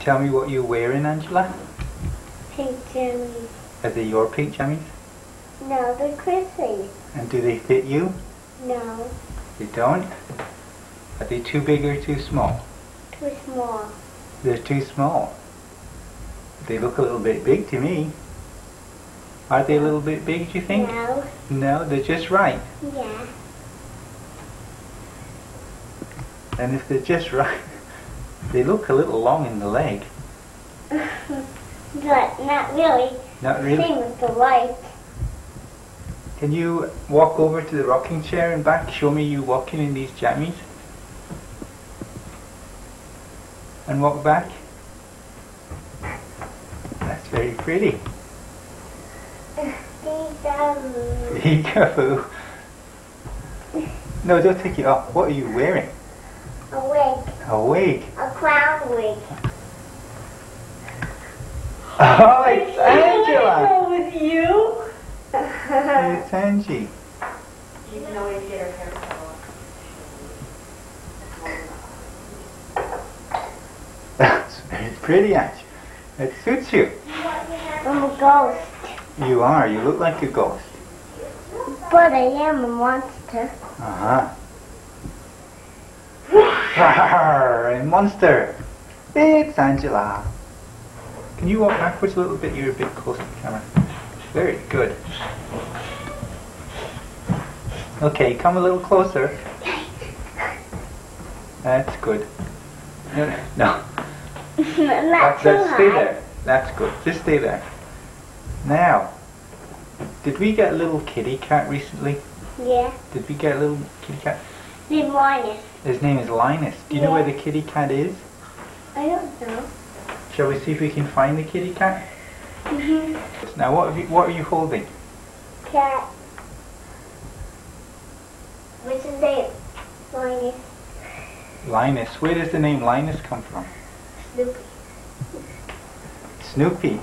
tell me what you're wearing, Angela? Pink jammies. Are they your pink jammies? No, they're Chrissy's. And do they fit you? No, They don't? Are they too big or too small? too small. They're too small. They look a little bit big to me. Are they a little bit big, do you think? No. No, they're just right. Yeah. And if they're just right, they look a little long in the leg. But not really. Not really? Same with the light. Can you walk over to the rocking chair and back? Show me you walking in these jammies. And walk back. That's very pretty. Peekaboo. No, don't take it off. What are you wearing? A wig. A wig. A clown wig. Oh, it's Angela! What's with you? It's Angie. You can always get her hair cut. That's very pretty, Angie. It suits you. I'm a ghost. You are. You look like a ghost. But I am a monster. Uh-huh. A monster. It's Angela. Can you walk backwards a little bit? You're a bit close to the camera. Very good. Okay, come a little closer. That's good. No. Not That's too stay high. there. That's good. Just stay there. Now, did we get a little kitty cat recently? Yeah. Did we get a little kitty cat? Named Linus. His name is Linus. Do you know where the kitty cat is? I don't know. Shall we see if we can find the kitty cat? Mm-hmm. Now, what are you holding? Cat. What's his name? Linus. Linus. Where does the name Linus come from? Snoopy. Snoopy.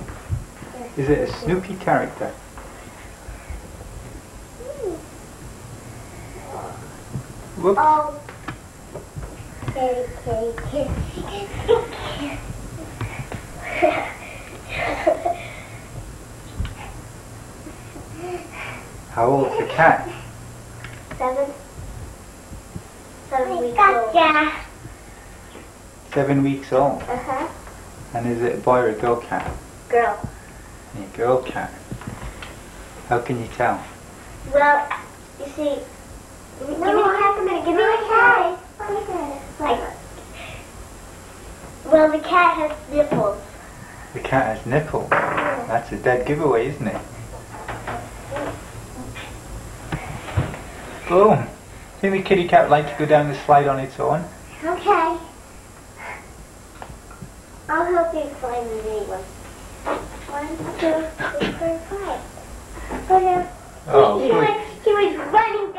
Is it a Snoopy character? Whoops. Oh. Kitty. How old's the cat? 7 weeks old. 7 weeks old. Uh-huh. And is it a boy or a girl cat? Girl. A girl cat. How can you tell? Well, you see, give me the cat a minute. Give me the cat. Well, the cat has nipples. The cat has nipples. That's a dead giveaway, isn't it? Boom. Think the kitty cat would like to go down the slide on its own? Okay. I'll help you find the name one. 1, 2, 3, 4, 5. Oh, yeah. Oh, he good. was running